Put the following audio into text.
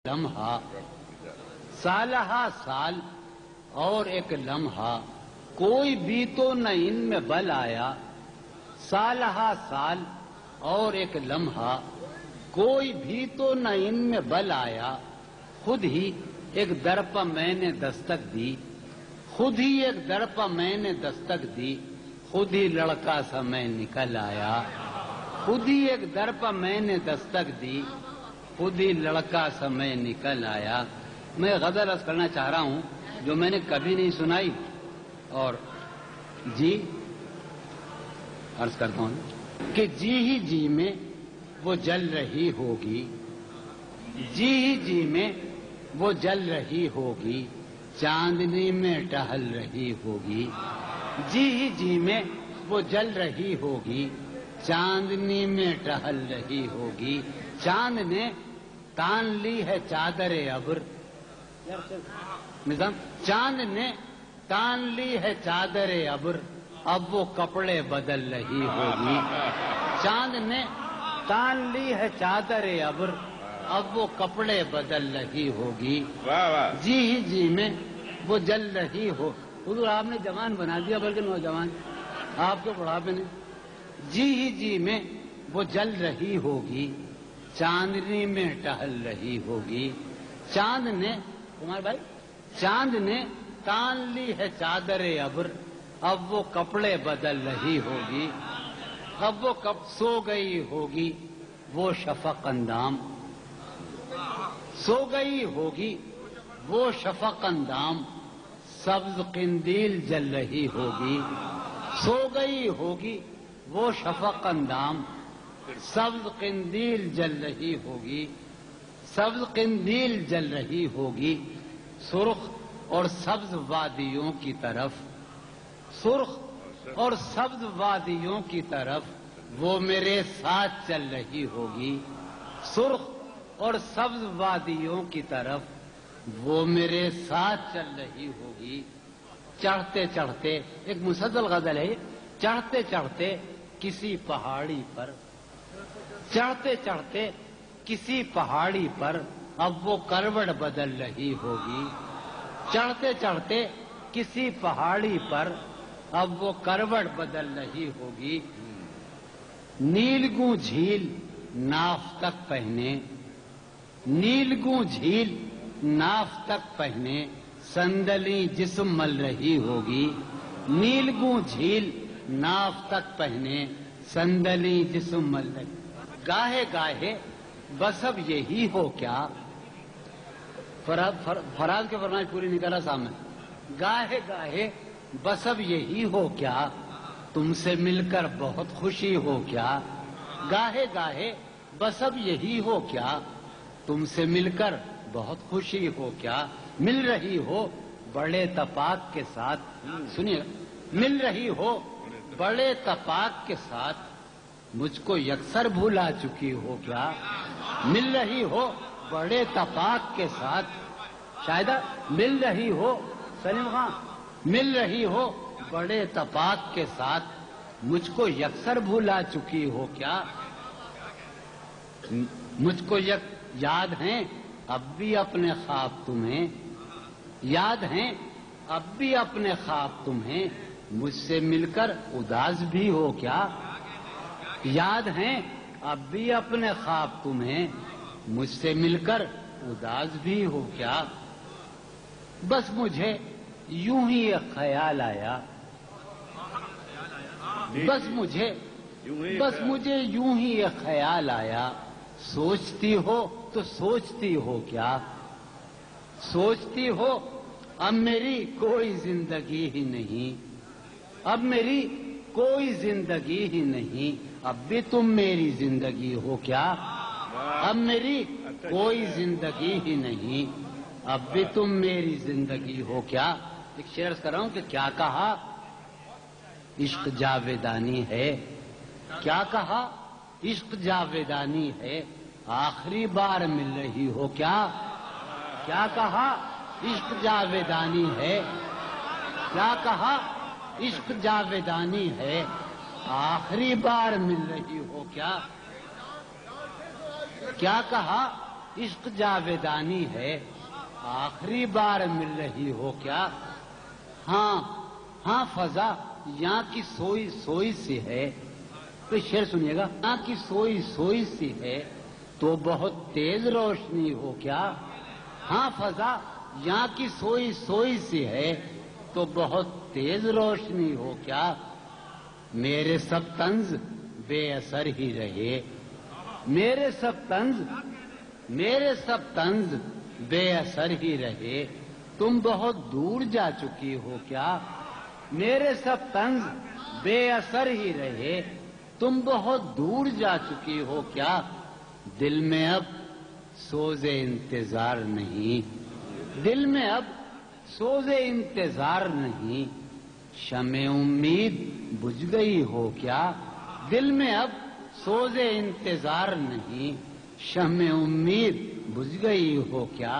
لمحہ سالہا سال اور ایک لمحہ کوئی بھی تو نہ ان میں بل آیا. سالہا سال اور ایک لمحہ کوئی بھی تو نہ ان میں بل آیا. خود ہی ایک در پہ میں نے دستک دی, خود ہی ایک در پہ میں نے دستک دی, خود ہی لڑکا سا میں نکل آیا. خود ہی ایک در پہ میں نے دستک دی, خود ہی لڑکا سا میں نکل آیا. میں غزل عرض کرنا چاہ رہا ہوں جو میں نے کبھی نہیں سنائی, اور جی عرض کرتا ہوں کہ جی ہی جی میں وہ جل رہی ہوگی, جی ہی جی میں وہ جل رہی ہوگی, چاندنی میں ٹہل رہی ہوگی. جی ہی جی میں وہ جل رہی ہوگی, چاندنی میں ٹہل رہی ہوگی. چاند نے تان لی ہے چادر ابر, نظام چاند نے تان لی ہے چادر ابر, اب وہ کپڑے بدل رہی ہوگی. چاند نے تان لی ہے چادر ابر, اب وہ کپڑے بدل رہی ہوگی. جی ہی جی میں وہ جل رہی ہو. حضور آپ نے جوان بنا دیا بلکہ نوجوان, آپ کو بڑھاپے نے. جی ہی جی میں وہ جل رہی ہوگی, چاندنی میں ٹہل رہی ہوگی. چاند نے تمہارے بھائی چاند نے تان لی ہے چادر ابر, اب وہ کپڑے بدل رہی ہوگی. اب وہ کب سو گئی ہوگی وہ شفق اندام, سو گئی ہوگی وہ شفق اندام, سبز قندیل جل رہی ہوگی. سو گئی ہوگی وہ شفق اندام, سبز قندیل جل رہی ہوگی. سبز قندیل جل رہی ہوگی. سرخ اور سبز وادیوں کی طرف, سرخ اور سبز وادیوں کی طرف وہ میرے ساتھ چل رہی ہوگی. سرخ اور سبز وادیوں کی طرف وہ میرے ساتھ چل رہی ہوگی. چڑھتے چڑھتے ایک مسلسل غزل ہے, چڑھتے چڑھتے کسی پہاڑی پر, چڑھتے چڑھتے کسی پہاڑی پر اب وہ کروٹ بدل رہی ہوگی. چڑھتے چڑھتے کسی پہاڑی پر اب وہ کروٹ بدل رہی ہوگی. نیلگوں جھیل ناف تک پہنے, نیلگوں جھیل ناف تک پہنے, سندلی جسم مل رہی ہوگی. نیلگوں جھیل ناف تک پہنے, سندلی جسم مل رہی. گاہے گاہے بس اب یہی ہو کیا, فراز کے فرمائش پوری نکلا سامنے. گاہے گاہے بس اب یہی ہو کیا, تم سے مل کر بہت خوشی ہو کیا. گاہے گاہے بس اب یہی ہو کیا, تم سے مل کر بہت خوشی ہو کیا. مل رہی ہو بڑے تپاک کے ساتھ, سنیے, مل رہی ہو بڑے تپاک کے ساتھ, مجھ کو یکسر بھولا چکی ہو کیا. مل رہی ہو بڑے تپاک کے ساتھ, شاید مل رہی ہو سلیم خان, مل رہی ہو بڑے تپاک کے ساتھ, مجھ کو یکسر بھولا چکی ہو کیا. مجھ کو یاد ہیں اب بھی اپنے خواب تمہیں, یاد ہیں اب بھی اپنے خواب تمہیں, مجھ سے مل کر اداس بھی ہو کیا. یاد ہیں اب بھی اپنے خواب تمہیں, مجھ سے مل کر اداس بھی ہو کیا. بس مجھے یوں ہی ایک خیال آیا, بس مجھے یوں ہی ایک خیال آیا, سوچتی ہو تو سوچتی ہو کیا. سوچتی ہو اب میری کوئی زندگی ہی نہیں, اب میری کوئی زندگی ہی نہیں, اب بھی تم میری زندگی ہو کیا. اب میری کوئی زندگی ہی نہیں, اب بھی تم میری زندگی ہو کیا. ایک شعر کر رہا ہوں کہ کیا کہا عشق جاویدانی ہے, کیا کہا عشق جاویدانی ہے, آخری بار مل رہی ہو کیا. کیا کہا عشق جاویدانی ہے, کیا کہا عشق جاویدانی ہے, آخری بار مل رہی ہو کیا. کیا کہا عشق جاویدانی ہے، آخری بار مل رہی ہو کیا؟ ہاں ہاں فضا یہاں کی سوئی سوئی سی ہے، تو شعر سنیے گا، یہاں کی سوئی سوئی سی ہے تو بہت تیز روشنی ہو کیا؟ ہاں فضا یہاں کی سوئی سوئی سی ہے تو بہت تیز روشنی ہو کیا؟ میرے سب طنز بے اثر ہی رہے، میرے سب طنز بے اثر ہی رہے، تم بہت دور جا چکی ہو کیا؟ میرے سب طنز بے اثر ہی رہے، تم بہت دور جا چکی ہو کیا؟ دل میں اب سوز انتظار نہیں، دل میں اب سوز انتظار نہیں، شمع امید بجھ گئی ہو کیا؟ دل میں اب سوز انتظار نہیں، شمع امید بجھ گئی ہو کیا؟